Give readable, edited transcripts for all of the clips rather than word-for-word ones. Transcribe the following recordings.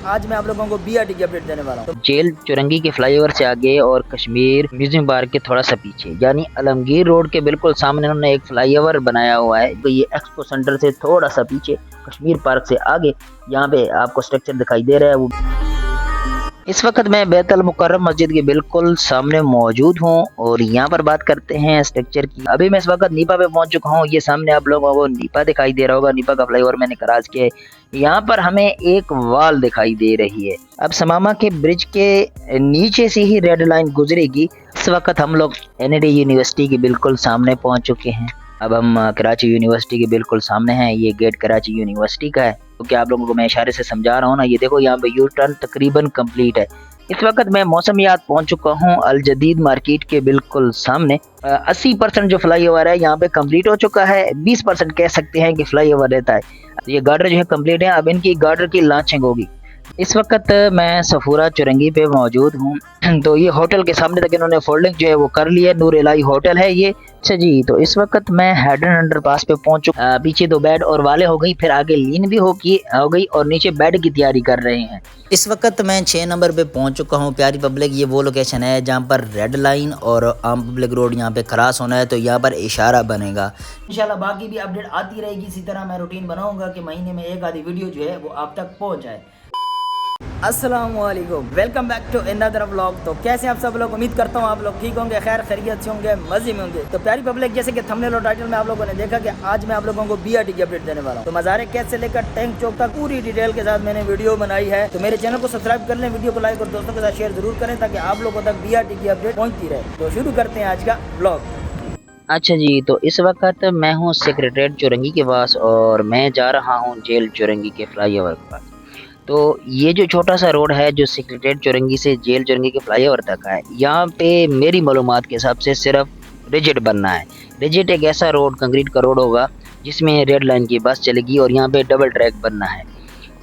आज मैं आप लोगों को BRT की अपडेट देने वाला हूँ। जेल चुरंगी के फ्लाईओवर से आगे और कश्मीर म्यूजियम पार्क के थोड़ा सा पीछे यानी आलमगीर रोड के बिल्कुल सामने उन्होंने एक फ्लाईओवर बनाया हुआ है। तो ये एक्सपो सेंटर से थोड़ा सा पीछे कश्मीर पार्क से आगे यहाँ पे आपको स्ट्रक्चर दिखाई दे रहा है। वो इस वक्त मैं बैतुल मुकर्रम मस्जिद के बिल्कुल सामने मौजूद हूँ और यहाँ पर बात करते हैं स्ट्रक्चर की। अभी मैं इस वक्त नीपा पे पहुंच चुका हूँ। ये सामने आप लोगों को नीपा दिखाई दे रहा होगा। नीपा का फ्लाईओवर मैंने क्रॉस किया है। यहाँ पर हमें एक वॉल दिखाई दे रही है। अब समामा के ब्रिज के नीचे से ही रेड लाइन गुजरेगी। इस वक्त हम लोग NID यूनिवर्सिटी के बिल्कुल सामने पहुंच चुके हैं। अब हम कराची यूनिवर्सिटी के बिल्कुल सामने हैं। ये गेट कराची यूनिवर्सिटी का है। तो क्या आप लोगों को मैं इशारे से समझा रहा हूँ ना। ये देखो यहाँ पे यू टर्न तकरीबन कंप्लीट है। इस वक्त मैं मौसमियात पहुंच चुका हूँ अल जदीद मार्केट के बिल्कुल सामने। 80% जो फ्लाईओवर है यहाँ पे कंप्लीट हो चुका है। 20% कह सकते हैं कि फ्लाईओवर रहता है। ये गार्डर जो है कंप्लीट है। अब इनकी गार्डर की लॉन्चिंग होगी। इस वक्त मैं सफूरा चुरंगी पे मौजूद हूँ। तो ये होटल के सामने तक इन्होंने फोल्डिंग जो है वो कर लिया। नूर इलाही होटल है ये। अच्छा जी, तो इस वक्त मैं हेडन अंडरपास पे पहुंच चुका। पीछे 2 बेड और वाले हो गई, फिर आगे लीन भी हो गई और नीचे बेड की तैयारी कर रहे हैं। इस वक्त मैं 6 नंबर पे पहुंच चुका हूं। प्यारी पब्लिक, ये वो लोकेशन है जहां पर रेड लाइन और आम पब्लिक रोड यहां पे क्रॉस होना है। तो यहां पर इशारा बनेगा। इंशाल्लाह बाकी भी अपडेट आती रहेगी। इसी तरह मैं रूटीन बनाऊंगा कि महीने में एक आधी वीडियो जो है वो आप तक पहुंच जाए। अस्सलामुअलैकुम, welcome back to another vlog. तो कैसे आप सब लोग, उम्मीद करता हूँ आप लोग ठीक होंगे, खैर खैरियत से होंगे, मजे में होंगे। तो प्यारी पब्लिक, जैसे कि थंबनेल और टाइटल में आप लोगों ने देखा कि आज मैं आप लोगों को BRT की अपडेट देने वाला हूँ। तो मज़ार कैद से लेकर टैंक चौक तक पूरी डिटेल के साथ मैंने वीडियो बनाई है। तो मेरे चैनल को सब्सक्राइब कर लें, वीडियो को लाइक और दोस्तों के साथ शेयर जरूर करें ताकि आप लोगों तक BRT की अपडेट पहुँचती रहे। तो शुरू करते हैं आज का व्लॉग। अच्छा जी, तो इस वक्त मैं हूँ सेक्रेटरीट चुरंगी के पास और मैं जा रहा हूँ जेल चुरंगी के फ्लाईओवर के पास। तो ये जो छोटा सा रोड है जो सेक्रेटरीट चुरंगी से जेल चुरंगी के फ्लाईओवर तक है, यहाँ पे मेरी मालूमात के हिसाब से सिर्फ रिजिट बनना है। रिजिट एक ऐसा रोड, कंक्रीट का रोड होगा जिसमें रेड लाइन की बस चलेगी और यहाँ पे डबल ट्रैक बनना है।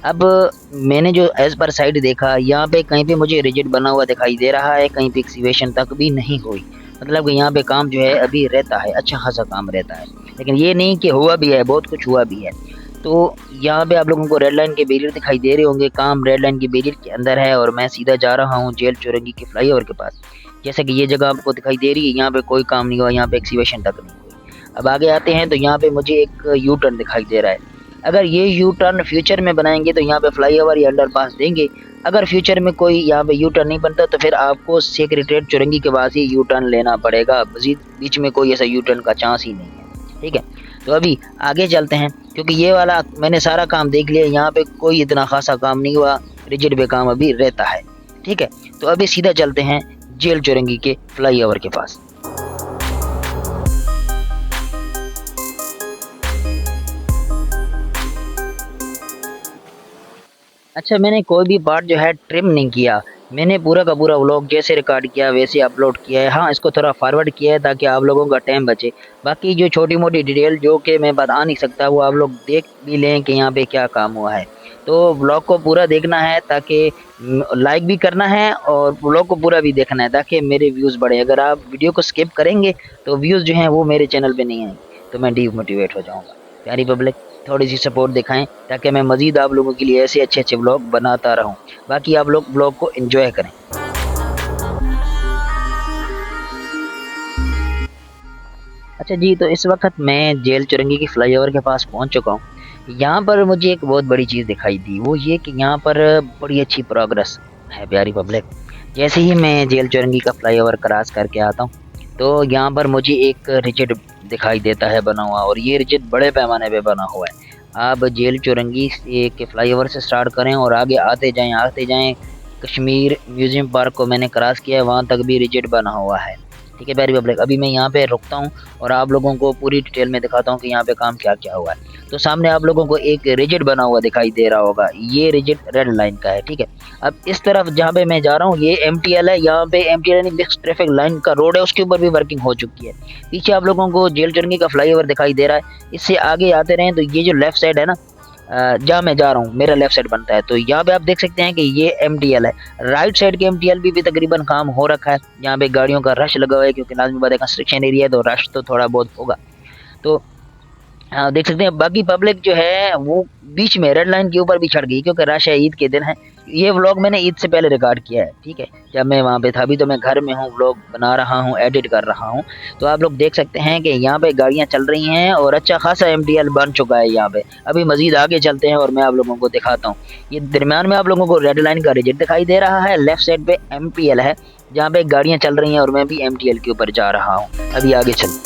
अब मैंने जो एज पर साइड देखा, यहाँ पे कहीं पे मुझे रिजिट बना हुआ दिखाई दे रहा है, कहीं पे एक्सीवेशन तक भी नहीं हुई। मतलब कि यहाँ पे काम जो है अभी रहता है, अच्छा खासा काम रहता है। लेकिन ये नहीं कि हुआ भी है, बहुत कुछ हुआ भी है। तो यहाँ पे आप लोगों को रेड लाइन के बैरियर दिखाई दे रहे होंगे। काम रेड लाइन के बैरियर के अंदर है और मैं सीधा जा रहा हूँ जेल चुरंगी के फ्लाईओवर के पास। जैसे कि ये जगह आपको दिखाई दे रही है, यहाँ पे कोई काम नहीं हुआ, यहाँ पे एक्सीवेशन तक नहीं हुई। अब आगे आते हैं तो यहाँ पे मुझे एक यू टर्न दिखाई दे रहा है। अगर ये यू टर्न फ्यूचर में बनाएंगे तो यहाँ पे फ्लाईओवर या अंडरपास देंगे। अगर फ्यूचर में कोई यहाँ पे यू टर्न नहीं बनता तो फिर आपको सेक्रेटरीट चुरंगी के पास ही यू टर्न लेना पड़ेगा। मजीद बीच में कोई ऐसा यू टर्न का चांस ही नहीं है। ठीक है, तो अभी आगे चलते हैं क्योंकि ये वाला मैंने सारा काम देख लिया। यहाँ पे कोई इतना खासा काम नहीं हुआ, रिजिट पे काम अभी रहता है। ठीक है, तो अभी सीधा चलते हैं जेल चुरंगी के फ्लाईओवर के पास। अच्छा, मैंने कोई भी पार्ट जो है ट्रिम नहीं किया। मैंने पूरा का पूरा व्लॉग जैसे रिकॉर्ड किया वैसे अपलोड किया है। हाँ, इसको थोड़ा फॉरवर्ड किया है ताकि आप लोगों का टाइम बचे। बाकी जो छोटी मोटी डिटेल जो कि मैं बता नहीं सकता वो आप लोग देख भी लें कि यहाँ पे क्या काम हुआ है। तो व्लॉग को पूरा देखना है ताकि लाइक भी करना है और व्लॉग को पूरा भी देखना है ताकि मेरे व्यूज़ बढ़े। अगर आप वीडियो को स्किप करेंगे तो व्यूज़ जो हैं वो मेरे चैनल पर नहीं आएंगे, तो मैं डीमोटिवेट हो जाऊँगा। प्यारी पब्लिक, थोड़ी सी सपोर्ट दिखाएं ताकि मैं मज़ीद आप लोगों के लिए ऐसे अच्छे अच्छे व्लॉग बनाता रहूं। बाकी आप लोग व्लॉग को एंजॉय करें। अच्छा जी, तो इस वक्त मैं जेल चुरंगी की फ्लाईओवर के पास पहुंच चुका हूं। यहाँ पर मुझे एक बहुत बड़ी चीज़ दिखाई दी, वो ये कि यहाँ पर बड़ी अच्छी प्रोग्रेस है। प्यारी पब्लिक, जैसे ही मैं जेल चुरंगी का फ्लाईओवर क्रॉस करके आता हूँ तो यहाँ पर मुझे एक रिजिट दिखाई देता है बना हुआ, और ये रिजिट बड़े पैमाने पे बना हुआ है। आप जेल चुरंगी के फ्लाईओवर से स्टार्ट करें और आगे आते जाएं। कश्मीर म्यूजियम पार्क को मैंने क्रॉस किया है, वहाँ तक भी रिजिट बना हुआ है। ठीक है प्यारी पब्लिक, अभी मैं यहाँ पे रुकता हूँ और आप लोगों को पूरी डिटेल में दिखाता हूँ कि यहाँ पे काम क्या क्या हुआ है। तो सामने आप लोगों को एक रिजिट बना हुआ दिखाई दे रहा होगा, ये रिजिट रेड लाइन का है। ठीक है, अब इस तरफ जहाँ पे मैं जा रहा हूँ ये MTL है। यहाँ पे MTL यानी मिक्स ट्रैफिक लाइन का रोड है, उसके ऊपर भी वर्किंग हो चुकी है। पीछे आप लोगों को जेल चुरंगी का फ्लाईओवर दिखाई दे रहा है। इससे आगे आते रहें तो ये जो लेफ्ट साइड है ना, जहाँ मैं जा रहा हूँ मेरा लेफ्ट साइड बनता है, तो यहाँ पे आप देख सकते हैं कि ये MTL है। राइट साइड के MTL भी तकरीबन काम हो रखा है। यहाँ पे गाड़ियों का रश लगा हुआ है क्योंकि लाजमी बात है कंस्ट्रक्शन एरिया है तो रश तो थोड़ा बहुत होगा। तो हाँ देख सकते हैं। बाकी पब्लिक जो है वो बीच में रेड लाइन के ऊपर भी चढ़ गई क्योंकि रश है, ईद के दिन है। ये व्लॉग मैंने ईद से पहले रिकॉर्ड किया है, ठीक है, जब मैं वहाँ पे था। अभी तो मैं घर में हूँ, व्लॉग बना रहा हूँ, एडिट कर रहा हूँ। तो आप लोग देख सकते हैं कि यहाँ पे गाड़ियाँ चल रही हैं और अच्छा खासा MTL बन चुका है यहाँ पे। अभी मजीद आगे चलते हैं और मैं आप लोगों को दिखाता हूँ। ये दरमियान में आप लोगों को रेड लाइन का रिजल्ट दिखाई दे रहा है, लेफ्ट साइड पे MPL है जहाँ पे गाड़ियाँ चल रही हैं और मैं भी MTL के ऊपर जा रहा हूँ। अभी आगे चल।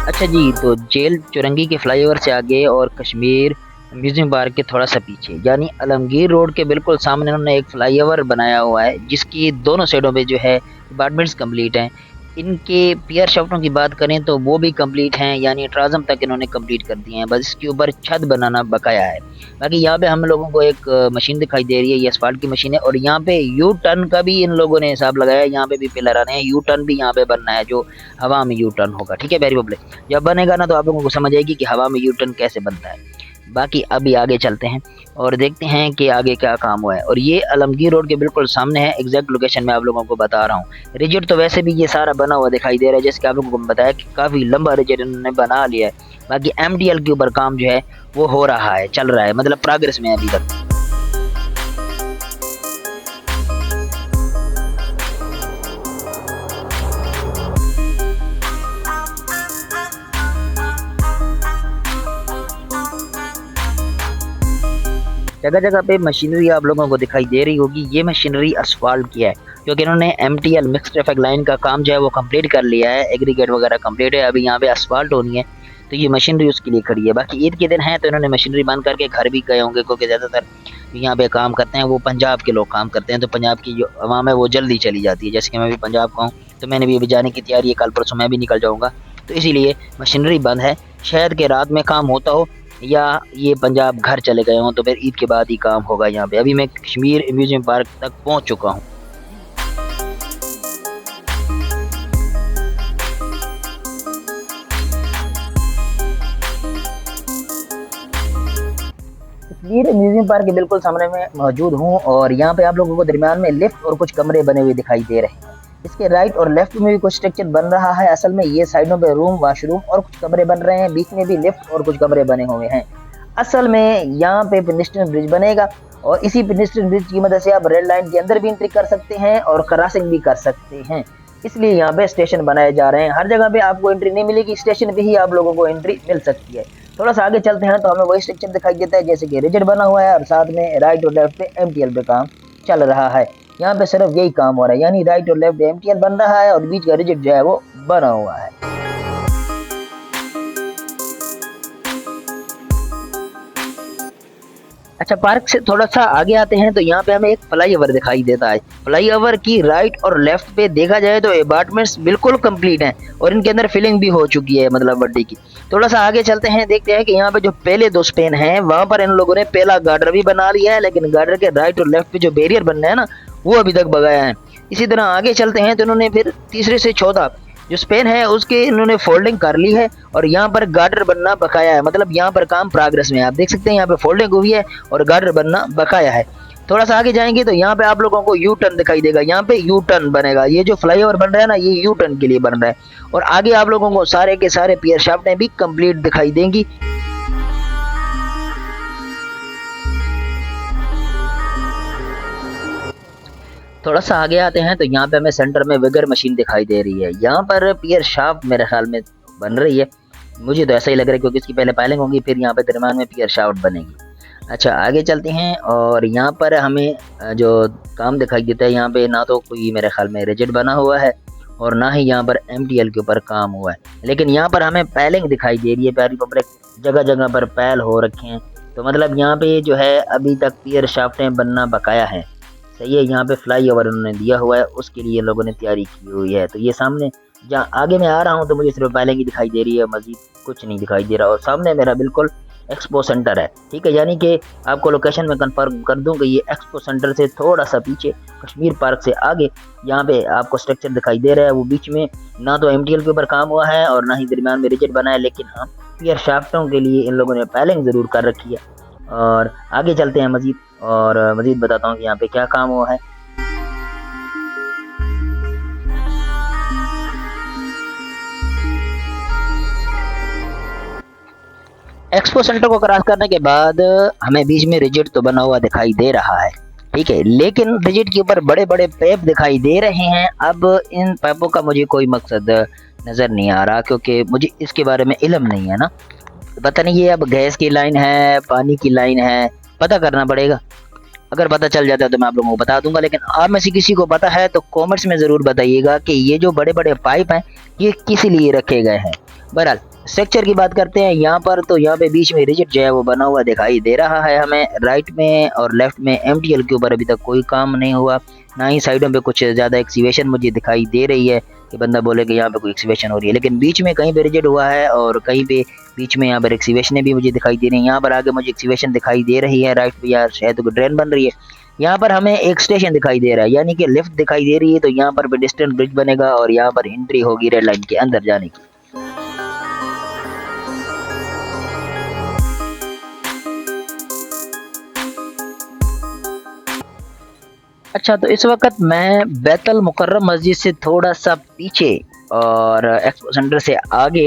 अच्छा जी, तो जेल चुरंगी के फ्लाईओवर से आगे और कश्मीर म्यूजियम पार्क के थोड़ा सा पीछे यानी आलमगीर रोड के बिल्कुल सामने उन्होंने एक फ्लाईओवर बनाया हुआ है जिसकी दोनों साइडों पे जो है अपार्टमेंट्स कंप्लीट हैं। इनके पियर शाफ्टों की बात करें तो वो भी कंप्लीट हैं, यानी ट्राजम तक इन्होंने कंप्लीट कर दिए हैं, बस इसके ऊपर छत बनाना बकाया है। बाकी यहाँ पे हम लोगों को एक मशीन दिखाई दे रही है, ये असफाल्ट की मशीन है और यहाँ पे यू टर्न का भी इन लोगों ने हिसाब लगाया है। यहाँ पे भी पिलर आ रहे हैं, यू टर्न भी यहाँ पे बनना है जो हवा में यू टर्न होगा, ठीक है प्यारी पब्लिक। जब बनेगा ना तो आप लोगों को समझ आएगी कि हवा में यू टर्न कैसे बनता है। बाकी अभी आगे चलते हैं और देखते हैं कि आगे क्या काम हुआ है। और ये आलमगीर रोड के बिल्कुल सामने है, एग्जैक्ट लोकेशन मैं आप लोगों को बता रहा हूँ। रिजिट तो वैसे भी ये सारा बना हुआ दिखाई दे रहा है, जैसे कि आप लोगों को बताया कि काफ़ी लंबा रिजिट इन्होंने बना लिया है। बाकी MTL के ऊपर काम जो है वो हो रहा है, चल रहा है, मतलब प्रोग्रेस में है अभी तक। जगह जगह पे मशीनरी आप लोगों को दिखाई दे रही होगी। ये मशीनरी असफाल्ट की है क्योंकि इन्होंने MTL मिक्स ट्रैफिक लाइन का काम जो है वो कंप्लीट कर लिया है, एग्रीगेट वगैरह कंप्लीट है, अभी यहाँ पे असफाल्ट होनी है तो ये मशीनरी उसके लिए खड़ी है। बाकी ईद के दिन है तो इन्होंने मशीनरी बंद करके घर भी गए होंगे क्योंकि ज़्यादातर यहाँ पे काम करते हैं वो पंजाब के लोग काम करते हैं, तो पंजाब की जो अवाम है वो जल्दी चली जाती है। जैसे कि मैं भी पंजाब का हूँ तो मैंने भी अभी जाने की तैयारी है, कल परसों मैं भी निकल जाऊँगा, तो इसीलिए मशीनरी बंद है। शायद के रात में काम होता हो या ये पंजाब घर चले गए हों तो फिर ईद के बाद ही काम होगा यहाँ पे। अभी मैं कश्मीर म्यूजियम पार्क तक पहुँच चुका हूँ। कश्मीर म्यूजियम पार्क के बिल्कुल सामने में मौजूद हूँ और यहाँ पे आप लोगों को दरमियान में लिफ्ट और कुछ कमरे बने हुए दिखाई दे रहे हैं। इसके राइट और लेफ्ट में भी कुछ स्ट्रक्चर बन रहा है। असल में ये साइडों पे रूम, वॉशरूम और कुछ कमरे बन रहे हैं, बीच में भी लिफ्ट और कुछ कमरे बने हुए हैं। असल में यहाँ पे पेडेस्ट्रियन ब्रिज बनेगा और इसी पेडेस्ट्रियन ब्रिज की मदद से आप रेड लाइन के अंदर भी एंट्री कर सकते हैं और क्रॉसिंग भी कर सकते हैं, इसलिए यहाँ पे स्टेशन बनाए जा रहे हैं। हर जगह पे आपको एंट्री नहीं मिलेगी, स्टेशन पे ही आप लोगों को एंट्री मिल सकती है। थोड़ा सा आगे चलते हैं तो हमें वही स्ट्रक्चर दिखाई देता है जैसे कि रिजिड बना हुआ है और साथ में राइट और लेफ्ट पे MTL पे काम चल रहा है। यहाँ पे सिर्फ यही काम हो रहा है, यानी राइट और लेफ्ट MTL बन रहा है और बीच का रिजिड जो है वो बना हुआ है। अच्छा, पार्क से थोड़ा सा आगे आते हैं तो यहाँ पे हमें एक फ्लाईओवर दिखाई देता है। फ्लाईओवर की राइट और लेफ्ट पे देखा जाए तो अपार्टमेंट्स बिल्कुल कंप्लीट हैं और इनके अंदर फिलिंग भी हो चुकी है, मतलब बड्डी की। थोड़ा सा आगे चलते हैं, देखते हैं कि यहाँ पे जो पहले दो स्पेन हैं वहाँ पर इन लोगों ने पहला गार्डर भी बना लिया है, लेकिन गार्डर के राइट और लेफ्ट पे जो बैरियर बनना है ना वो अभी तक बगाया है। इसी तरह आगे चलते हैं तो इन्होंने फिर तीसरे से चौथा जो स्पेन है उसके इन्होंने फोल्डिंग कर ली है और यहाँ पर गार्डर बनना बकाया है, मतलब यहाँ पर काम प्रोग्रेस में है। आप देख सकते हैं यहाँ पे फोल्डिंग हुई है और गार्डर बनना बकाया है। थोड़ा सा आगे जाएंगे तो यहाँ पे आप लोगों को यू टर्न दिखाई देगा, यहाँ पे यू टर्न बनेगा। ये जो फ्लाईओवर बन रहा है ना ये यू टर्न के लिए बन रहा है और आगे आप लोगों को सारे के सारे पियर शाफ्टें भी कंप्लीट दिखाई देंगी। थोड़ा सा आगे आते हैं तो यहाँ पे हमें सेंटर में विगर मशीन दिखाई दे रही है। यहाँ पर पियर शाफ्ट मेरे ख्याल में बन रही है, मुझे तो ऐसा ही लग रहा है क्योंकि इसकी पहले पायलिंग होगी फिर यहाँ पे दरम्यान में पियर शाफ्ट बनेगी। अच्छा, आगे चलते हैं और यहाँ पर हमें जो काम दिखाई देता है यहाँ पे ना तो कोई मेरे ख्याल में रिजिड बना हुआ है और ना ही यहाँ पर MTL के ऊपर काम हुआ है, लेकिन यहाँ पर हमें पैलिंग दिखाई दे रही है। प्यारी पब्लिक, जगह जगह पर पैल हो रखे हैं, तो मतलब यहाँ पे जो है अभी तक पियर शाफ्टें बनना बकाया है। सही है, यहाँ पे फ्लाईओवर उन्होंने दिया हुआ है, उसके लिए लोगों ने तैयारी की हुई है। तो ये सामने जहाँ आगे मैं आ रहा हूँ तो मुझे सिर्फ पैलिंग ही दिखाई दे रही है, मजीद कुछ नहीं दिखाई दे रहा। और सामने मेरा बिल्कुल एक्सपो सेंटर है, ठीक है। यानी कि आपको लोकेशन में कंफर्म कर दूं कि ये एक्सपो सेंटर से थोड़ा सा पीछे कश्मीर पार्क से आगे यहाँ पे आपको स्ट्रक्चर दिखाई दे रहा है। वो बीच में ना तो एमटीएल के ऊपर काम हुआ है और ना ही दरमियान में रिजिड बना है, लेकिन हाँ पियर शाफ्टों के लिए इन लोगों ने पैलिंग ज़रूर कर रखी है। और आगे चलते हैं मज़ीद और मज़ीद बताता हूँ कि यहाँ पे क्या काम हुआ है। एक्सपो सेंटर को क्रॉस करने के बाद हमें बीच में रिजिड तो बना हुआ दिखाई दे रहा है, ठीक है, लेकिन रिजिड के ऊपर बड़े बड़े पाइप दिखाई दे रहे हैं। अब इन पाइपों का मुझे कोई मकसद नज़र नहीं आ रहा, क्योंकि मुझे इसके बारे में इल्म नहीं है ना। पता नहीं ये अब गैस की लाइन है, पानी की लाइन है, पता करना पड़ेगा। अगर पता चल जाता है तो मैं आप लोगों को बता दूंगा, लेकिन आप में से किसी को पता है तो कमेंट्स में ज़रूर बताइएगा कि ये जो बड़े बड़े पाइप हैं ये किस लिए रखे गए हैं। बहरहाल स्ट्रक्चर की बात करते हैं यहाँ पर, तो यहाँ पे बीच में रिजिड जो है वो बना हुआ दिखाई दे रहा है हमें। राइट में और लेफ्ट में एमटीएल के ऊपर अभी तक कोई काम नहीं हुआ, ना ही साइडों पे कुछ ज़्यादा एक्सीवेशन मुझे दिखाई दे रही है कि बंदा बोले कि यहाँ पे कोई एक्सीवेशन हो रही है, लेकिन बीच में कहीं पे रिजिड हुआ है और कहीं पे बीच में यहाँ पर एक्सीवेशन भी मुझे दिखाई दे रही है। यहाँ पर आगे मुझे एक्सीवेशन दिखाई दे रही है राइट पे, यार शायद कोई ड्रेन बन रही है। यहाँ पर हमें एक स्टेशन दिखाई दे रहा है, यानी कि लिफ्ट दिखाई दे रही है, तो यहाँ पर पेडेस्ट्रियन ब्रिज बनेगा और यहाँ पर एंट्री होगी रेड लाइन के अंदर जाने की। अच्छा, तो इस वक्त मैं बैतुल मुकर्रम मस्जिद से थोड़ा सा पीछे और एक्सपो सेंटर से आगे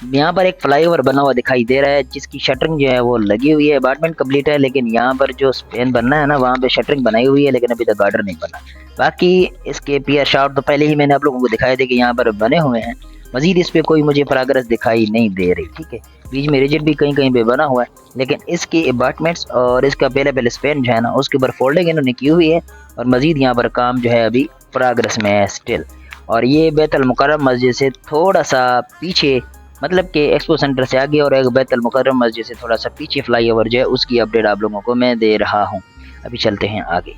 यहाँ पर एक फ्लाईओवर बना हुआ दिखाई दे रहा है, जिसकी शटरिंग जो है वो लगी हुई है। अपार्टमेंट कंप्लीट है, लेकिन यहाँ पर जो स्पेन बनना है ना वहाँ पे शटरिंग बनाई हुई है, लेकिन अभी तक गार्डर नहीं बना। बाकी इसके पियर शाफ्ट तो पहले ही मैंने आप लोगों को दिखाया थे कि यहाँ पर बने हुए हैं। मजीद इस पे कोई मुझे प्रोग्रेस दिखाई नहीं दे रही, ठीक है। बीच में रिजिड भी कहीं कहीं पे बना हुआ है, लेकिन इसके अपार्टमेंट्स और इसका पहले स्पेन जो है ना उसके ऊपर फोल्डिंग इन्होंने की हुई है और मजीद यहाँ पर काम जो है अभी प्रोग्रेस में है स्टिल। और ये बैतुल मुकर्रम मस्जिद से थोड़ा सा पीछे, मतलब कि एक्सपो सेंटर से आगे और एक बैतुल मुकर्रम मस्जिद से थोड़ा सा पीछे फ्लाईओवर जो है उसकी अपडेट आप लोगों को मैं दे रहा हूँ। अभी चलते हैं आगे।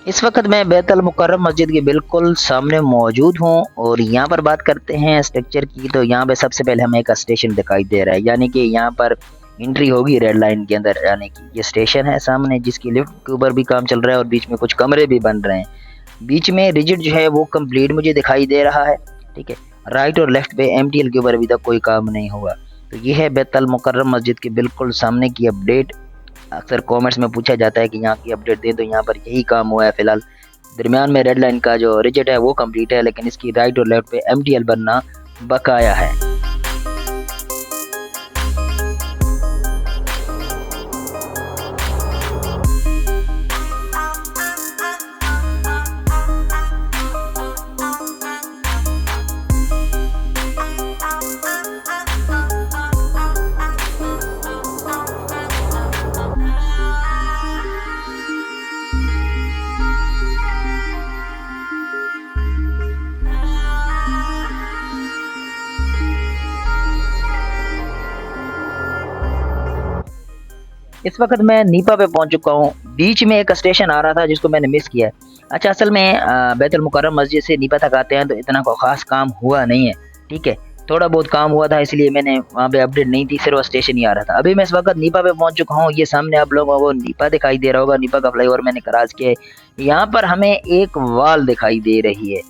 इस वक्त मैं बैतुल मुकर्रम मस्जिद के बिल्कुल सामने मौजूद हूँ और यहाँ पर बात करते हैं स्ट्रक्चर की, तो यहाँ पे सबसे पहले हमें एक स्टेशन दिखाई दे रहा है, यानी कि यहाँ पर एंट्री होगी रेड लाइन के अंदर जाने की। ये स्टेशन है सामने, जिसकी लिफ्ट के ऊपर भी काम चल रहा है और बीच में कुछ कमरे भी बन रहे हैं। बीच में रिजिड जो है वो कंप्लीट मुझे दिखाई दे रहा है, ठीक है। राइट और लेफ्ट पे एमटीएल के ऊपर अभी तक कोई काम नहीं हुआ। तो ये है बैतुल मुकर्रम मस्जिद के बिल्कुल सामने की अपडेट। अक्सर कमेंट्स में पूछा जाता है कि यहाँ की अपडेट दें, तो यहाँ पर यही काम हुआ है फिलहाल। दरमियान में रेड लाइन का जो रिजिड है वो कंप्लीट है, लेकिन इसकी राइट और लेफ्ट पे एमटीएल बनना बकाया है। इस वक्त मैं नीपा पे पहुंच चुका हूं। बीच में एक स्टेशन आ रहा था जिसको मैंने मिस किया है। अच्छा, असल में बैतुल मुकर्रम मस्जिद से नीपा तक आते हैं तो इतना को खास काम हुआ नहीं है, ठीक है। थोड़ा बहुत काम हुआ था, इसलिए मैंने वहाँ पे अपडेट नहीं थी, सिर्फ स्टेशन ही आ रहा था। अभी मैं इस वक्त नीपा पे पहुंच चुका हूँ। ये सामने आप लोगों को नीपा दिखाई दे रहा होगा, नीपा का फ्लाईओवर मैंने क्रॉस किया है। यहाँ पर हमें एक वाल दिखाई दे रही है।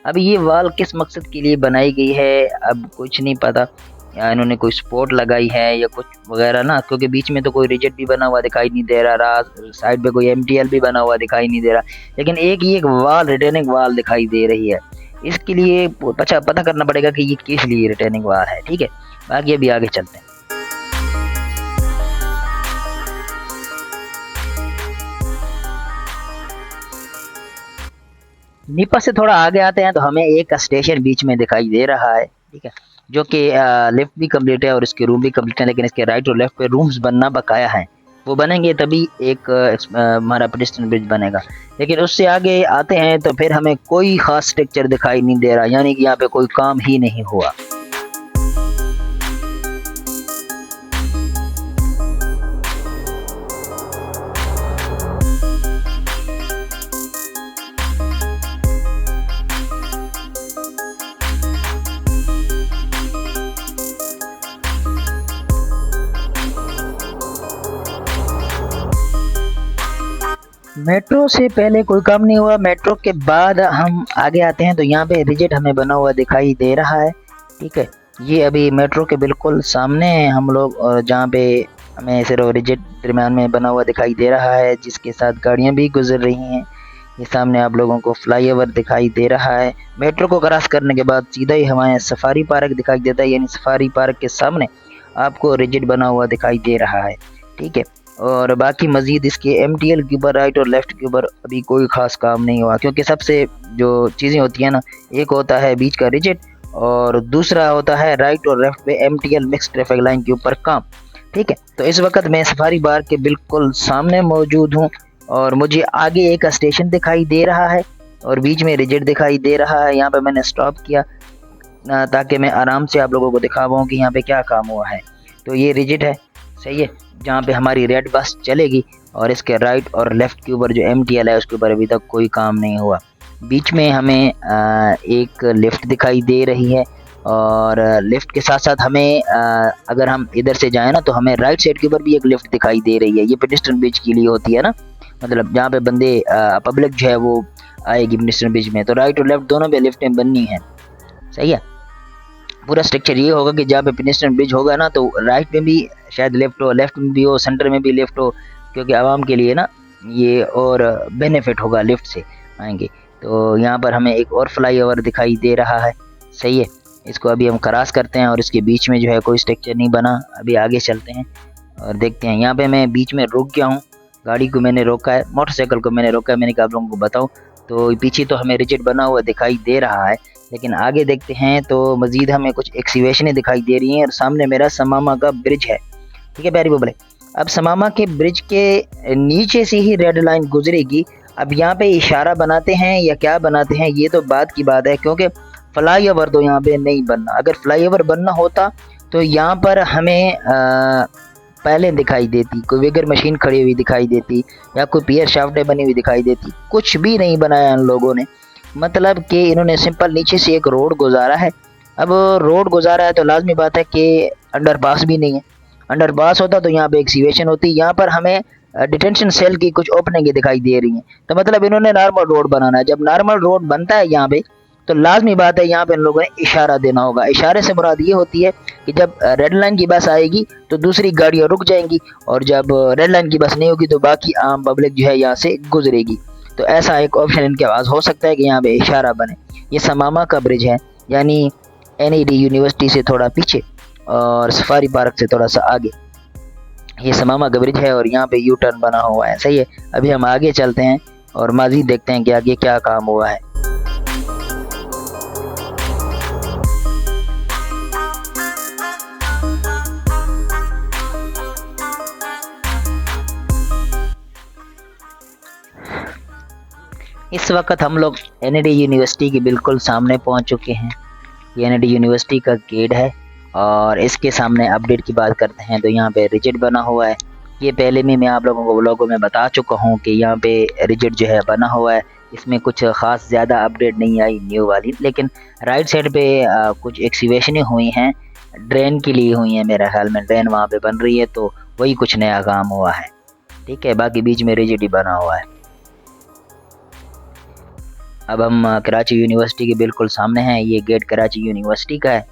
अब ये वाल किस मकसद के लिए बनाई गई है अब कुछ नहीं पता, या इन्होंने कोई सपोर्ट लगाई है या कुछ वगैरह ना, क्योंकि बीच में तो कोई रिजिड भी बना हुआ दिखाई नहीं दे रहा, साइड पे कोई एमटीएल भी बना हुआ दिखाई नहीं दे रहा, लेकिन एक ये एक वाल रिटर्निंग वाल दिखाई दे रही है। इसके लिए पता करना पड़ेगा कि ये किस लिए रिटर्निंग वाल है, ठीक है। बाकी अभी आगे चलते हैं। नीपा से थोड़ा आगे आते हैं तो हमें एक स्टेशन बीच में दिखाई दे रहा है, ठीक है, जो कि लिफ्ट भी कंप्लीट है और इसके रूम भी कंप्लीट है, लेकिन इसके राइट और लेफ्ट पे रूम्स बनना बकाया है। वो बनेंगे तभी एक हमारा पेडेस्ट्रियन ब्रिज बनेगा। लेकिन उससे आगे आते हैं तो फिर हमें कोई खास स्ट्रक्चर दिखाई नहीं दे रहा, यानी कि यहाँ पे कोई काम ही नहीं हुआ। मेट्रो से पहले कोई काम नहीं हुआ, मेट्रो के बाद हम आगे आते हैं तो यहाँ पे रिजिट हमें बना हुआ दिखाई दे रहा है। ठीक है, ये अभी मेट्रो के बिल्कुल सामने हैं हम लोग, और जहाँ पे हमें सिर्फ रिजिट दरम्यान में बना हुआ दिखाई दे रहा है, जिसके साथ गाड़ियाँ भी गुजर रही हैं। ये सामने आप लोगों को फ्लाईओवर दिखाई दे रहा है। मेट्रो को क्रॉस करने के बाद सीधा ही हमारे सफारी पार्क दिखाई देता है, यानी सफारी पार्क के सामने आपको रिजिट बना हुआ दिखाई दे रहा है। ठीक है, और बाकी मज़ीद इसके MTL के ऊपर राइट और लेफ़्ट के ऊपर अभी कोई ख़ास काम नहीं हुआ, क्योंकि सबसे जो चीज़ें होती हैं ना, एक होता है बीच का रिजिट और दूसरा होता है राइट और लेफ़्ट पे MTL मिक्स ट्रैफिक लाइन के ऊपर काम। ठीक है, तो इस वक्त मैं सफारी पार्क के बिल्कुल सामने मौजूद हूँ और मुझे आगे एक स्टेशन दिखाई दे रहा है और बीच में रिजिट दिखाई दे रहा है। यहाँ पे मैंने स्टॉप किया ताकि मैं आराम से आप लोगों को दिखा पाऊँ कि यहाँ पे क्या काम हुआ है। तो ये रिजिट है, सही है, जहाँ पे हमारी रेड बस चलेगी, और इसके राइट और लेफ़्ट के ऊपर जो MTL है उसके ऊपर अभी तक कोई काम नहीं हुआ। बीच में हमें एक लिफ्ट दिखाई दे रही है, और लिफ्ट के साथ साथ हमें अगर हम इधर से जाएं ना तो हमें राइट साइड के ऊपर भी एक लिफ्ट दिखाई दे रही है। ये पेडेस्ट्रियन ब्रिज के लिए होती है ना, मतलब जहाँ पे बंदे पब्लिक जो है वो आएगी पेडेस्ट्रियन ब्रिज में, तो राइट और लेफ़्ट दोनों पे लिफ्टें बननी हैं। सही है, पूरा स्ट्रक्चर ये होगा कि जहाँ पे पेडेस्ट्रियन ब्रिज होगा ना तो राइट में भी शायद लेफ्ट हो, लेफ्ट में भी हो, सेंटर में भी लेफ्ट हो, क्योंकि आवाम के लिए ना ये और बेनिफिट होगा लिफ्ट से आएंगे। तो यहाँ पर हमें एक और फ्लाईओवर दिखाई दे रहा है। सही है, इसको अभी हम क्रॉस करते हैं और इसके बीच में जो है कोई स्ट्रक्चर नहीं बना। अभी आगे चलते हैं और देखते हैं। यहाँ पे मैं बीच में रुक गया हूँ, गाड़ी को मैंने रोका है, मोटरसाइकिल को मैंने रोका है, मैंने कहा आप लोगों को बताऊँ। तो पीछे तो हमें रिजिट बना हुआ दिखाई दे रहा है, लेकिन आगे देखते हैं तो मज़ीद हमें कुछ एक्सीवेशनें दिखाई दे रही हैं, और सामने मेरा समामा का ब्रिज है। ठीक है प्यारी बबले, अब समामा के ब्रिज के नीचे से ही रेड लाइन गुजरेगी। अब यहाँ पे इशारा बनाते हैं या क्या बनाते हैं ये तो बात की बात है, क्योंकि फ्लाईओवर तो यहाँ पे नहीं बनना। अगर फ्लाईओवर बनना होता तो यहाँ पर हमें पहले दिखाई देती, कोई वेगर मशीन खड़ी हुई दिखाई देती या कोई पियर शाफ्टें बनी हुई दिखाई देती। कुछ भी नहीं बनाया इन लोगों ने, मतलब कि इन्होंने सिंपल नीचे से एक रोड गुजारा है। अब रोड गुजारा है तो लाजमी बात है कि अंडरपास भी नहीं है। अंडरपास होता तो यहाँ पे एक्सीवेशन होती। यहाँ पर हमें डिटेंशन सेल की कुछ ओपनिंग दिखाई दे रही हैं, तो मतलब इन्होंने नॉर्मल रोड बनाना है। जब नॉर्मल रोड बनता है यहाँ पे तो लाजमी बात है यहाँ पे इन लोगों ने इशारा देना होगा। इशारे से मुराद ये होती है कि जब रेड लाइन की बस आएगी तो दूसरी गाड़ियाँ रुक जाएंगी, और जब रेड लाइन की बस नहीं होगी तो बाकी आम पब्लिक जो है यहाँ से गुजरेगी। तो ऐसा एक ऑप्शन इनके पास हो सकता है कि यहाँ पे इशारा बने। ये समामा का ब्रिज है, यानी NED यूनिवर्सिटी से थोड़ा पीछे और सफारी पार्क से थोड़ा सा आगे ये समामा का ब्रिज है, और यहाँ पे यू टर्न बना हुआ है। सही है, अभी हम आगे चलते हैं और मज़ीद देखते हैं कि आगे क्या काम हुआ है। इस वक्त हम लोग NED यूनिवर्सिटी के बिल्कुल सामने पहुंच चुके हैं। ये NED यूनिवर्सिटी का गेट है, और इसके सामने अपडेट की बात करते हैं तो यहाँ पे रिजिट बना हुआ है। ये पहले भी मैं आप लोगों को व्लॉगों में बता चुका हूँ कि यहाँ पे रिजिट जो है बना हुआ है। इसमें कुछ ख़ास ज़्यादा अपडेट नहीं आई न्यू वाली, लेकिन राइट साइड पे कुछ एक्सीवेशनें हुई हैं, ड्रेन के लिए हुई हैं। मेरे ख्याल में ड्रेन वहाँ पे बन रही है, तो वही कुछ नया काम हुआ है। ठीक है, बाकी बीच में रिजिट ही बना हुआ है। अब हम कराची यूनिवर्सिटी के बिल्कुल सामने हैं। ये गेट कराची यूनिवर्सिटी का है,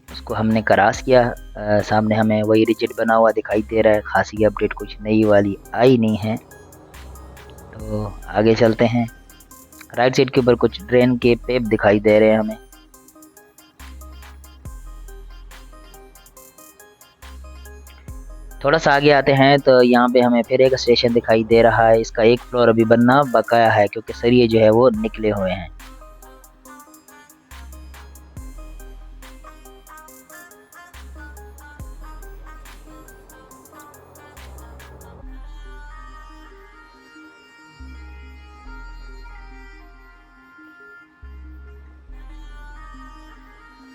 उसको हमने क्रॉस किया। सामने हमें वही रिजिट बना हुआ दिखाई दे रहा है। खासी अपडेट कुछ नई वाली आई नहीं है, तो आगे चलते हैं। राइट साइड के ऊपर कुछ ड्रेन के पेप दिखाई दे रहे हैं हमें। थोड़ा सा आगे आते हैं तो यहाँ पे हमें फिर एक स्टेशन दिखाई दे रहा है। इसका एक फ्लोर अभी बनना बकाया है, क्योंकि सरिये जो है वो निकले हुए हैं।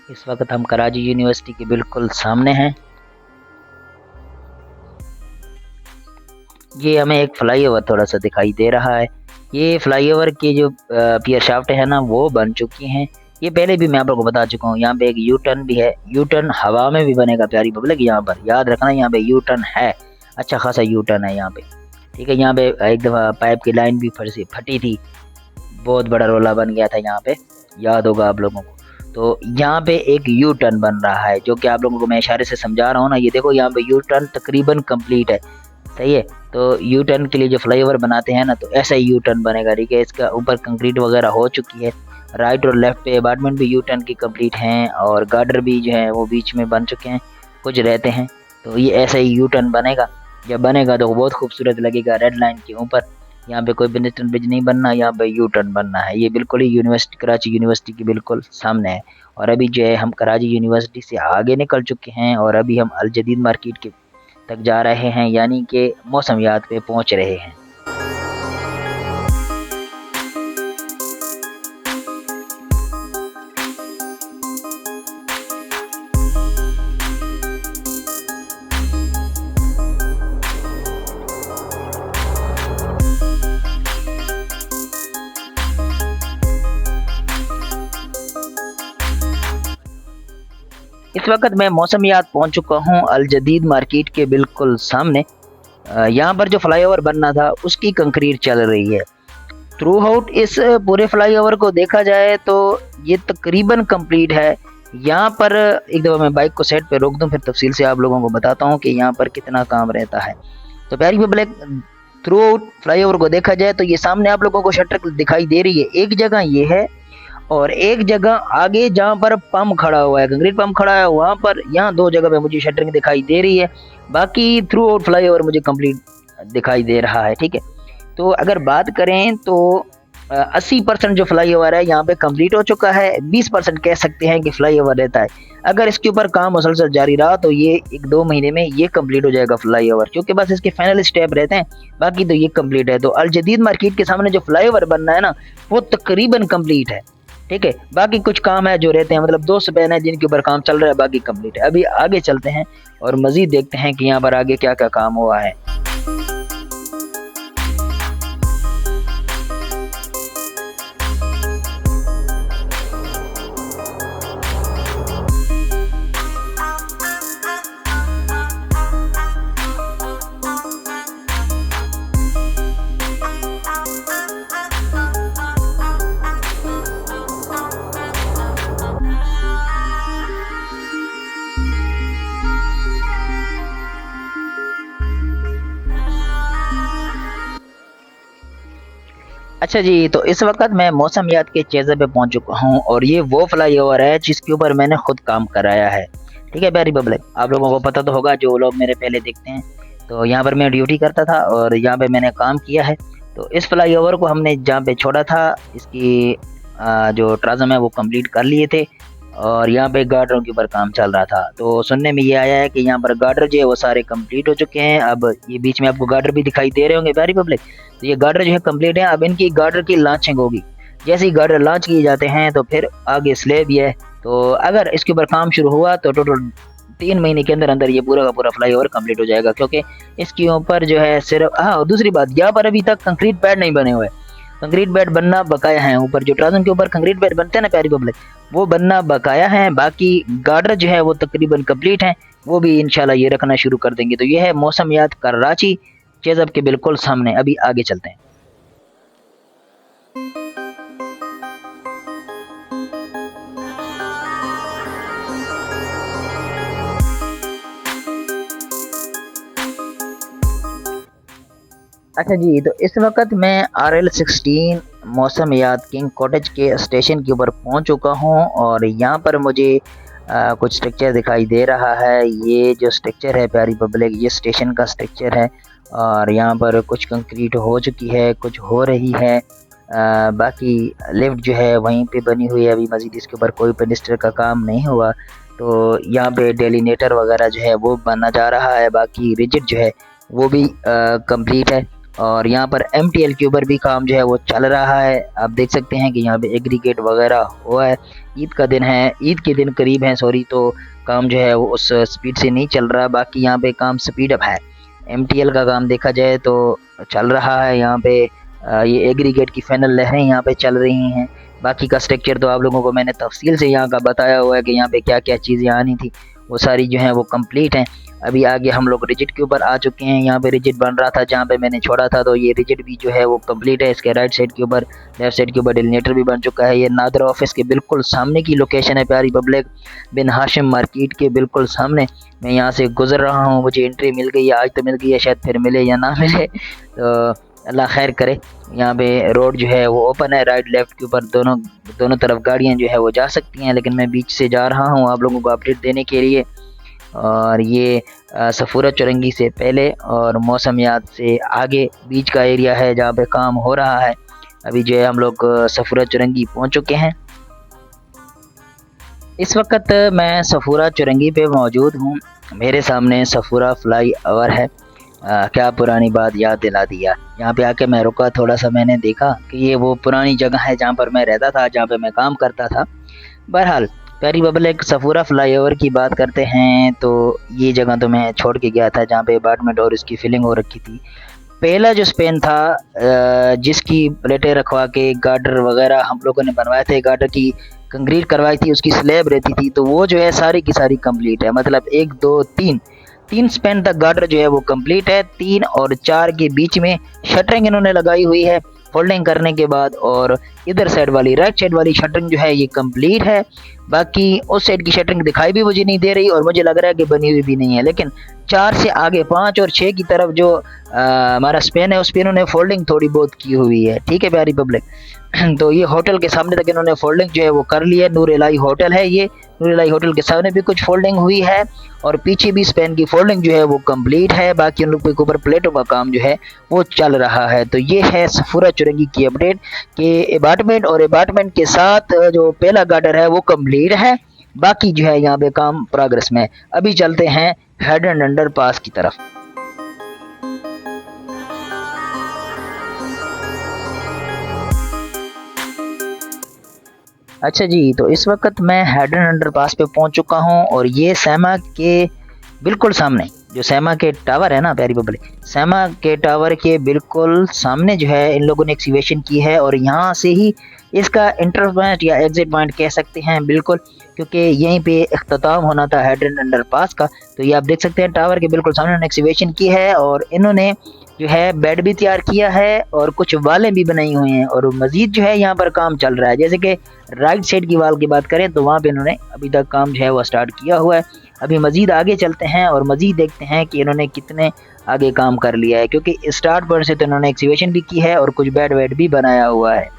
इस वक्त हम कराची यूनिवर्सिटी के बिल्कुल सामने हैं। ये हमें एक फ्लाईओवर थोड़ा सा दिखाई दे रहा है। ये फ्लाईओवर की जो पियर शाफ्ट है ना वो बन चुकी हैं। ये पहले भी मैं आप लोगों को बता चुका हूँ। यहाँ पे एक यू टर्न भी है, यू टर्न हवा में भी बनेगा प्यारी पब्लिक। यहाँ पर याद रखना, यहाँ पे यू टर्न है, अच्छा खासा यू टर्न है यहाँ पे। ठीक है। यहाँ पे एक दफ़ा पाइप की लाइन भी फटी थी, बहुत बड़ा रोला बन गया था यहाँ पे, याद होगा आप लोगों को। तो यहाँ पे एक यू टर्न बन रहा है, जो कि आप लोगों को मैं इशारे से समझा रहा हूँ ना। ये देखो यहाँ पे यू टर्न तकरीबन कंप्लीट है, सही है। तो यू टर्न के लिए जो फ्लाईओवर बनाते हैं ना, तो ऐसा ही यू टर्न बनेगा, ठीक है। इसका ऊपर कंक्रीट वगैरह हो चुकी है, राइट और लेफ्ट पे अपार्टमेंट भी यू टर्न की कंप्लीट हैं, और गार्डर भी जो है वो बीच में बन चुके हैं, कुछ रहते हैं। तो ये ऐसा ही यू टर्न बनेगा, जब बनेगा तो बहुत खूबसूरत लगेगा। रेड लाइन के ऊपर यहाँ पे कोई पेनिस्टन ब्रिज नहीं बनना, यहाँ पे यू टर्न बनना है। ये बिल्कुल ही यूनिवर्सिटी, कराची यूनिवर्सिटी के बिल्कुल सामने है। और अभी जो है हम कराची यूनिवर्सिटी से आगे निकल चुके हैं, और अभी हम अल जदीद मार्केट के तक जा रहे हैं, यानी कि मौसमियात पे पहुंच रहे हैं। इस वक्त मैं मौसमियात पहुंच चुका हूं अल जदीद मार्केट के बिल्कुल सामने। यहाँ पर जो फ्लाईओवर बनना था उसकी कंक्रीट चल रही है। थ्रू आउट इस पूरे फ्लाईओवर को देखा जाए तो ये तकरीबन कंप्लीट है। यहाँ पर एक दफ़ा मैं बाइक को साइड पे रोक दूं, फिर तफसील से आप लोगों को बताता हूँ कि यहाँ पर कितना काम रहता है। तो प्यारी पब्लिक, थ्रू आउट फ्लाईओवर को देखा जाए तो ये सामने आप लोगों को शटर दिखाई दे रही है। एक जगह ये है, और एक जगह आगे जहाँ पर पंप खड़ा हुआ है, कंक्रीट पंप खड़ा है, वहाँ पर, यहाँ दो जगह पे मुझे शटरिंग दिखाई दे रही है। बाकी थ्रू आउट फ्लाईओवर मुझे कंप्लीट दिखाई दे रहा है, ठीक है। तो अगर बात करें तो 80% जो फ्लाईओवर है यहाँ पे कंप्लीट हो चुका है। 20% कह सकते हैं कि फ्लाईओवर रहता है। अगर इसके ऊपर काम मुसलसल जारी रहा तो ये 1-2 महीने में ये कंप्लीट हो जाएगा फ्लाईओवर, क्योंकि बस इसके फाइनल स्टेप रहते हैं, बाकी तो ये कंप्लीट है। तो अल जदीद मार्केट के सामने जो फ्लाईओवर बनना है ना, वो तकरीबन कंप्लीट है, ठीक है। बाकी कुछ काम है जो रहते हैं, मतलब 2 स्पैन है जिनके ऊपर काम चल रहा है, बाकी कंप्लीट है। अभी आगे चलते हैं और मजीद देखते हैं कि यहाँ पर आगे क्या क्या काम हुआ है। अच्छा जी, तो इस वक्त मैं मौसमियात के चेज़े पे पहुंच चुका हूं, और ये वो फ्लाईओवर है जिसके ऊपर मैंने खुद काम कराया है, ठीक है प्यारी पब्लिक। आप लोगों को पता तो होगा, जो लोग मेरे पहले देखते हैं। तो यहाँ पर मैं ड्यूटी करता था और यहाँ पे मैंने काम किया है। तो इस फ्लाईओवर को हमने जहाँ पे छोड़ा था, इसकी जो ट्राजम है वो कंप्लीट कर लिए थे, और यहाँ पे गार्डरों के ऊपर काम चल रहा था। तो सुनने में ये आया है कि यहाँ पर गार्डर जो है वो सारे कंप्लीट हो चुके हैं। अब ये बीच में आपको गार्डर भी दिखाई दे रहे होंगे प्यारी पब्लिक। तो ये गार्डर जो है कंप्लीट है। अब इनकी गार्डर की लॉन्चिंग होगी। जैसे ही गार्डर लॉन्च किए जाते हैं तो फिर आगे स्लेब ही है। तो अगर इसके ऊपर काम शुरू हुआ तो टोटल 3 महीने के अंदर अंदर ये पूरा का पूरा फ्लाईओवर कंप्लीट हो जाएगा, क्योंकि इसके ऊपर जो है सिर्फ, हाँ दूसरी बात, यहाँ पर अभी तक कंक्रीट पैड नहीं बने हुए। कंक्रीट बेड बनना बकाया है। ऊपर जो ट्राजम के ऊपर कंक्रीट बेड बनते हैं ना प्यारी पब्लिक, वो बनना बकाया है। बाकी गार्डर जो है वो तकरीबन कंप्लीट है, वो भी इंशाल्लाह ये रखना शुरू कर देंगे। तो ये है मौसमियात कराची चेज़ब के बिल्कुल सामने। अभी आगे चलते हैं। अच्छा जी, तो इस वक्त मैं RL16 मौसमियात किंग कॉटेज के स्टेशन के ऊपर पहुंच चुका हूं, और यहाँ पर मुझे कुछ स्ट्रक्चर दिखाई दे रहा है। ये जो स्ट्रक्चर है प्यारी पब्लिक, ये स्टेशन का स्ट्रक्चर है, और यहाँ पर कुछ कंक्रीट हो चुकी है, कुछ हो रही है। बाकी लिफ्ट जो है वहीं पे बनी हुई है। अभी मज़ीद इसके ऊपर कोई पेनिस्टर का काम नहीं हुआ। तो यहाँ पे डेलीनेटर वगैरह जो है वो बना जा रहा है। बाकी रिजिड जो है वो भी कंप्लीट है, और यहाँ पर MTL के ऊपर भी काम जो है वो चल रहा है। आप देख सकते हैं कि यहाँ पे एग्रीगेट वगैरह हुआ है। ईद का दिन है, ईद के दिन करीब है सॉरी, तो काम जो है वो उस स्पीड से नहीं चल रहा। बाकी यहाँ पे काम स्पीड अप है। MTL का काम देखा जाए तो चल रहा है। यहाँ पे ये एग्रीगेट की फाइनल लहरें यहाँ पे चल रही हैं। बाकी का स्ट्रक्चर तो आप लोगों को मैंने तफसील से यहाँ का बताया हुआ है कि यहाँ पे क्या क्या चीज़ें आनी थी, वो सारी जो है वो कंप्लीट हैं। अभी आगे हम लोग रिजिट के ऊपर आ चुके हैं। यहाँ पे रिजिट बन रहा था जहाँ पे मैंने छोड़ा था, तो ये रिजिट भी जो है वो कंप्लीट है। इसके राइट साइड के ऊपर, लेफ्ट साइड के ऊपर डेलिनेटर भी बन चुका है। ये नादर ऑफिस के बिल्कुल सामने की लोकेशन है, प्यारी पब्लिक, बिन हाशिम मार्केट के बिल्कुल सामने। मैं यहाँ से गुजर रहा हूँ, मुझे एंट्री मिल गई है, आज तो मिल गई है, शायद फिर मिले या ना मिले, तो अल्लाह खैर करे। यहाँ पे रोड जो है वो ओपन है, राइट लेफ्ट के ऊपर दोनों तरफ गाड़ियाँ जो है वो जा सकती हैं, लेकिन मैं बीच से जा रहा हूँ आप लोगों को अपडेट देने के लिए। और ये सफूरा चुरंगी से पहले और मौसमियात से आगे बीच का एरिया है जहाँ पे काम हो रहा है। अभी जो है हम लोग सफूरा चुरंगी पहुँच चुके हैं। इस वक्त मैं सफूरा चुरंगी पे मौजूद हूँ। मेरे सामने सफूरा फ्लाई ओवर है। क्या पुरानी बात याद दिला दिया। यहाँ पे आके मैं रुका, थोड़ा सा मैंने देखा कि ये वो पुरानी जगह है जहाँ पर मैं रहता था, जहाँ पे मैं काम करता था। बहरहाल प्यारी पब्लिक, सफूरा फ्लाईओवर की बात करते हैं तो ये जगह तो मैं छोड़ के गया था जहाँ पे अपार्टमेंट और इसकी फिलिंग हो रखी थी। पहला जो स्पेन था जिसकी प्लेटें रखवा के गार्डर वगैरह हम लोगों ने बनवाए थे, गार्डर की कंक्रीट करवाई थी, उसकी स्लैब रहती थी, तो वो जो है सारी की सारी कंप्लीट है। मतलब 1 2 3 स्पेन तक गार्डर जो है वो कंप्लीट है। 3 और 4 के बीच में शटरिंग इन्होंने लगाई हुई है फोल्डिंग करने के बाद, और इधर साइड वाली राइट साइड वाली शटरिंग जो है ये कंप्लीट है। बाकी उस साइड की शटरिंग दिखाई भी मुझे नहीं दे रही और मुझे लग रहा है कि बनी हुई भी नहीं है। लेकिन 4 से आगे 5 और 6 की तरफ जो हमारा स्पेन है उस पर इन्होंने फोल्डिंग थोड़ी बहुत की हुई है। ठीक है प्यारी पब्लिक, तो ये होटल के सामने तक इन्होंने फोल्डिंग जो है वो कर ली है। नूर इलाही होटल है ये, नूर इलाही होटल के सामने भी कुछ फोल्डिंग हुई है और पीछे भी स्पेन की फोल्डिंग जो है वो कंप्लीट है। बाकी उन लोग के ऊपर प्लेटों का काम जो है वो चल रहा है। तो ये है सफूरा चुरंगी की अपडेट कि अपार्टमेंट और अपार्टमेंट के साथ जो पहला गार्डर है वो कंप्लीट है, बाकी जो है यहाँ पे काम प्रोग्रेस में। अभी चलते हैं हेड एंड अंडर पास की तरफ। अच्छा जी, तो इस वक्त मैं हेड एंड अंडर पास पे पहुंच चुका हूं और ये सैमा के बिल्कुल सामने जो सैमा के टावर है ना प्यारी पब्लिक, सैमा के टावर के बिल्कुल सामने जो है इन लोगों ने एक्सीवेशन की है और यहाँ से ही इसका इंटर पॉइंट या एग्जिट पॉइंट कह सकते हैं बिल्कुल, क्योंकि यहीं पे इख्तिताम होना था हेड एंड अंडर पास का। तो ये आप देख सकते हैं टावर के बिल्कुल सामने एक्सीवेशन की है और इन्होंने जो है बेड भी तैयार किया है और कुछ वालें भी बनाई हुई हैं और मजीद जो है यहाँ पर काम चल रहा है। जैसे कि राइट साइड की वाल की बात करें तो वहाँ पे इन्होंने अभी तक काम जो है वो स्टार्ट किया हुआ है। अभी मजीद आगे चलते हैं और मजीद देखते हैं कि इन्होंने कितने आगे काम कर लिया है, क्योंकि स्टार्ट पॉइंट से तो इन्होंने एक्सीवेशन भी की है और कुछ बेड वेड भी बनाया हुआ है।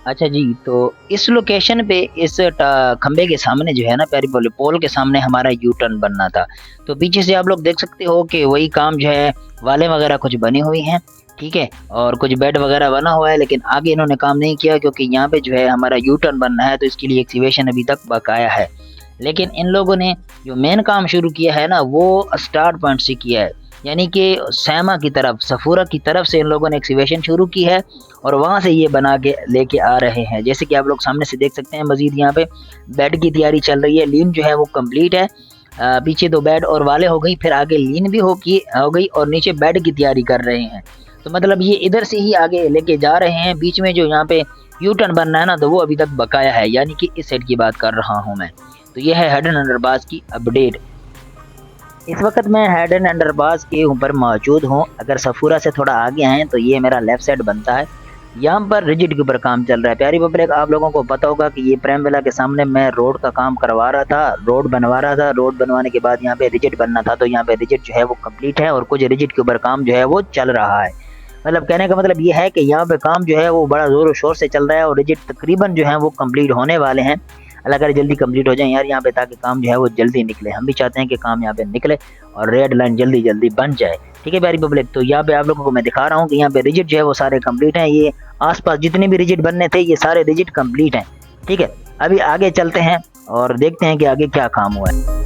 अच्छा जी, तो इस लोकेशन पे इस खंबे के सामने जो है ना प्यारी पब्लिक, पोल के सामने हमारा यू टर्न बनना था। तो पीछे से आप लोग देख सकते हो कि वही काम जो है वाले वगैरह कुछ बनी हुई हैं, ठीक है, और कुछ बेड वगैरह बना हुआ है, लेकिन आगे इन्होंने काम नहीं किया क्योंकि यहाँ पे जो है हमारा यू टर्न बनना है, तो इसके लिए एक्सीवेशन अभी तक बकाया है। लेकिन इन लोगों ने जो मेन काम शुरू किया है ना वो स्टार्ट पॉइंट से किया है, यानी कि सैमा की तरफ, सफूरा की तरफ से इन लोगों ने एक्सीवेशन शुरू की है और वहाँ से ये बना के लेके आ रहे हैं। जैसे कि आप लोग सामने से देख सकते हैं मजीद यहाँ पे बेड की तैयारी चल रही है। लीन जो है वो कंप्लीट है, पीछे 2 बेड और वाले हो गई, फिर आगे लीन भी हो गई और नीचे बेड की तैयारी कर रहे हैं। तो मतलब ये इधर से ही आगे लेके जा रहे हैं। बीच में जो यहाँ पे यू टर्न बनना है ना तो वो अभी तक बकाया है, यानी कि इस साइड की बात कर रहा हूँ मैं। तो ये है हेड एंड अंडरपास की अपडेट। इस वक्त मैं हेड एंड अंडरपास के ऊपर मौजूद हूँ। अगर सफूरा से थोड़ा आगे आए तो ये मेरा लेफ्ट साइड बनता है। यहाँ पर रिजिट के ऊपर काम चल रहा है। प्यारी पब्लिक, आप लोगों को पता होगा कि ये प्रेम विला के सामने मैं रोड का काम करवा रहा था, रोड बनवा रहा था। रोड बनवाने के बाद यहाँ पे रिजिट बनना था, तो यहाँ पे रिजिट जो है वो कंप्लीट है और कुछ रिजिट के ऊपर काम जो है वो चल रहा है। मतलब कहने का मतलब ये है कि यहाँ पे काम जो है वो बड़ा जोर शोर से चल रहा है और रिजिट तकरीबन जो है वो कंप्लीट होने वाले हैं। अल्लाह करे जल्दी कंप्लीट हो जाए यार यहाँ पे, ताकि काम जो है वो जल्दी निकले। हम भी चाहते हैं कि काम यहाँ पे निकले और रेड लाइन जल्दी जल्दी बन जाए। ठीक है प्यारी पब्लिक, तो यहाँ पे आप लोगों को मैं दिखा रहा हूँ कि यहाँ पे रिजिट जो है वो सारे कंप्लीट हैं। ये आसपास जितने भी रिजिट बनने थे ये सारे रिजिट कंप्लीट हैं। ठीक है, अभी आगे चलते हैं और देखते हैं कि आगे क्या काम हुआ है।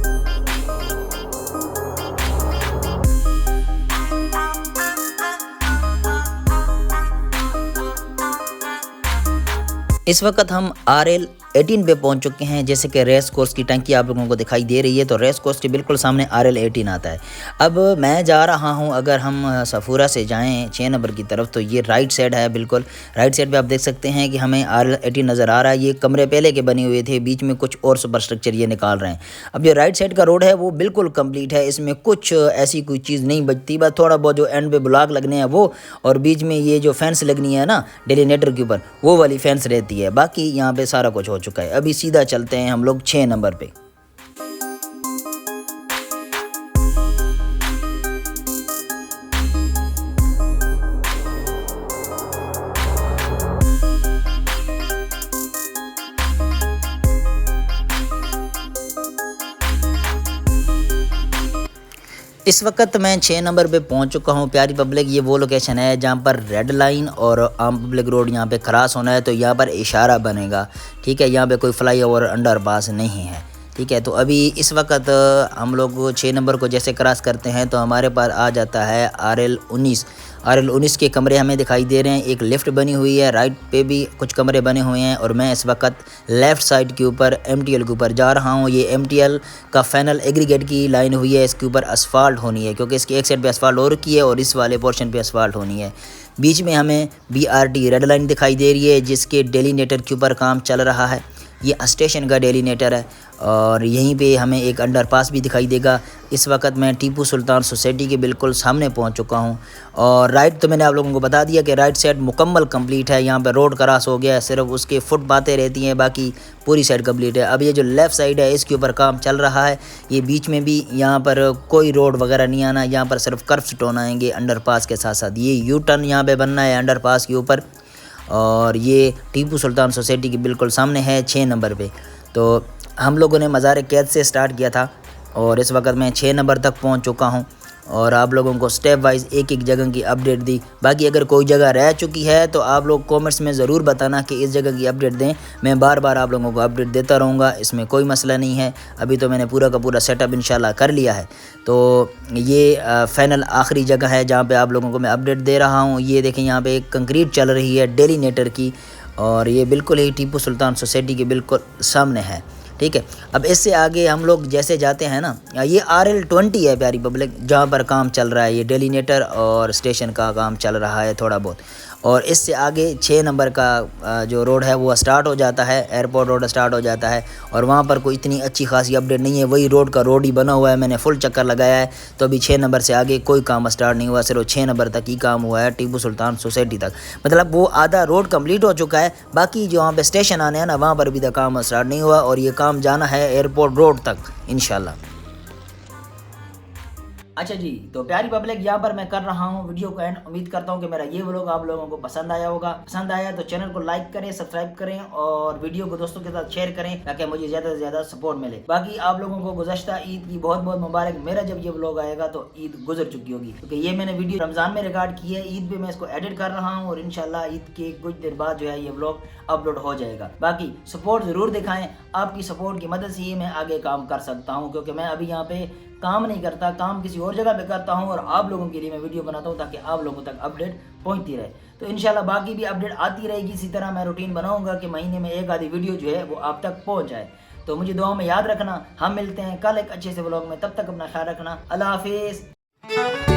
इस वक्त हम RL 18 पे पहुंच चुके हैं। जैसे कि रेस कोर्स की टंकी आप लोगों को दिखाई दे रही है, तो रेस कोर्स के बिल्कुल सामने RL 18 आता है। अब मैं जा रहा हूं, अगर हम सफूरा से जाएं 6 नंबर की तरफ, तो ये राइट साइड है। बिल्कुल राइट साइड पे आप देख सकते हैं कि हमें RL 18 नज़र आ रहा है। ये कमरे पहले के बने हुए थे, बीच में कुछ और सुपर स्ट्रक्चर ये निकाल रहे हैं। अब जो राइट साइड का रोड है वो बिल्कुल कंप्लीट है, इसमें कुछ ऐसी कोई चीज़ नहीं बचती, बस थोड़ा बहुत जो एंड पे ब्लॉक लगने हैं वो, और बीच में ये जो फेंस लगनी है ना डेलीनेटर के ऊपर, वो वाली फेंस रहती है। बाकी यहाँ पे सारा कुछ हो चुका है। अभी सीधा चलते हैं हम लोग 6 नंबर पे। इस वक्त मैं 6 नंबर पे पहुंच चुका हूं। प्यारी पब्लिक, ये वो लोकेशन है जहां पर रेड लाइन और आम पब्लिक रोड यहां पे क्रॉस होना है, तो यहां पर इशारा बनेगा। ठीक है, यहां पे कोई फ्लाईओवर अंडरपास नहीं है। ठीक है, तो अभी इस वक्त हम लोग 6 नंबर को जैसे क्रॉस करते हैं तो हमारे पास आ जाता है RL 19 के कमरे हमें दिखाई दे रहे हैं। एक लिफ्ट बनी हुई है, राइट पे भी कुछ कमरे बने हुए हैं, और मैं इस वक्त लेफ़्ट साइड के ऊपर MTL के ऊपर जा रहा हूं। ये MTL का फाइनल एग्रीगेट की लाइन हुई है, इसके ऊपर असफाल्ट होनी है, क्योंकि इसकी एक साइड पे असफाल्ट हो रखी है और इस वाले पोर्शन पे असफाल्ट होनी है। बीच में हमें BRT रेड लाइन दिखाई दे रही है, जिसके डेलीनेटर के ऊपर काम चल रहा है। ये स्टेशन का डेलीनेटर है, और यहीं पे हमें एक अंडरपास भी दिखाई देगा। इस वक्त मैं टीपू सुल्तान सोसाइटी के बिल्कुल सामने पहुंच चुका हूं। और राइट तो मैंने आप लोगों को बता दिया कि राइट साइड मुकम्मल कंप्लीट है, यहां पे रोड क्रॉस हो गया है, सिर्फ उसके फुटपाथें रहती हैं, बाकी पूरी साइड कंप्लीट है। अब ये जो लेफ़्ट साइड है इसके ऊपर काम चल रहा है। ये बीच में भी यहाँ पर कोई रोड वगैरह नहीं आना, यहाँ पर सिर्फ कर्व स्टोन आएंगे अंडरपास के साथ साथ। ये U टर्न यहाँ पर बनना है अंडरपास के ऊपर, और ये टीपू सुल्तान सोसाइटी के बिल्कुल सामने है 6 नंबर पे। तो हम लोगों ने मज़ार कैद से स्टार्ट किया था, और इस वक्त मैं 6 नंबर तक पहुंच चुका हूं, और आप लोगों को स्टेप वाइज एक एक जगह की अपडेट दी। बाकी अगर कोई जगह रह चुकी है तो आप लोग कमेंट्स में ज़रूर बताना कि इस जगह की अपडेट दें। मैं बार बार आप लोगों को अपडेट देता रहूँगा, इसमें कोई मसला नहीं है। अभी तो मैंने पूरा का पूरा सेटअप इंशाल्लाह कर लिया है। तो ये फाइनल आखिरी जगह है जहाँ पे आप लोगों को मैं अपडेट दे रहा हूँ। ये देखें, यहाँ पे एक कंक्रीट चल रही है डेलीनेटर की, और ये बिल्कुल ही टीपू सुल्तान सोसाइटी के बिल्कुल सामने है। ठीक है, अब इससे आगे हम लोग जैसे जाते हैं ना, ये RL 20 है प्यारी पब्लिक, जहाँ पर काम चल रहा है, ये डेलीनेटर और स्टेशन का काम चल रहा है थोड़ा बहुत। और इससे आगे 6 नंबर का जो रोड है वो स्टार्ट हो जाता है, एयरपोर्ट रोड स्टार्ट हो जाता है, और वहाँ पर कोई इतनी अच्छी खासी अपडेट नहीं है। वही रोड का रोड ही बना हुआ है, मैंने फुल चक्कर लगाया है। तो अभी 6 नंबर से आगे कोई काम स्टार्ट नहीं हुआ, सिर्फ 6 नंबर तक ही काम हुआ है, टीपू सुल्तान सोसाइटी तक। मतलब वो आधा रोड कंप्लीट हो चुका है, बाकी जो वहाँ पे स्टेशन आने हैं ना, वहाँ पर अभी तक काम स्टार्ट नहीं हुआ, और ये काम जाना है एयरपोर्ट रोड तक इंशाल्लाह। अच्छा जी, तो प्यारी पब्लिक, यहाँ पर मैं कर रहा हूँ वीडियो को एंड। उम्मीद करता हूँ कि मेरा ये व्लॉग आप लोगों को पसंद आया होगा। पसंद आया तो चैनल को लाइक करें, सब्सक्राइब करें, और वीडियो को दोस्तों के साथ शेयर करें, ताकि मुझे ज़्यादा से ज़्यादा सपोर्ट मिले। बाकी आप लोगों को गुज़श्ता ईद की बहुत बहुत मुबारक। मेरा जब ये व्लॉग आएगा तो ईद गुजर चुकी होगी, क्योंकि ये मैंने वीडियो रमज़ान में रिकॉर्ड की है। ईद पे मैं इसको एडिट कर रहा हूँ, और इंशाल्लाह ईद के कुछ देर बाद जो है ये व्लॉग अपलोड हो जाएगा। बाकी सपोर्ट ज़रूर दिखाएं, आपकी सपोर्ट की मदद से ही मैं आगे काम कर सकता हूँ, क्योंकि मैं अभी यहाँ पे काम नहीं करता, काम किसी और जगह पे करता हूँ, और आप लोगों के लिए मैं वीडियो बनाता हूँ ताकि आप लोगों तक अपडेट पहुँचती रहे। तो इंशाल्लाह बाकी भी अपडेट आती रहेगी। इसी तरह मैं रूटीन बनाऊंगा कि महीने में एक आधी वीडियो जो है वो आप तक पहुँच जाए। तो मुझे दुआ में याद रखना। हम मिलते हैं कल एक अच्छे से व्लॉग में, तब तक अपना ख्याल रखना। अल्लाह हाफिज़।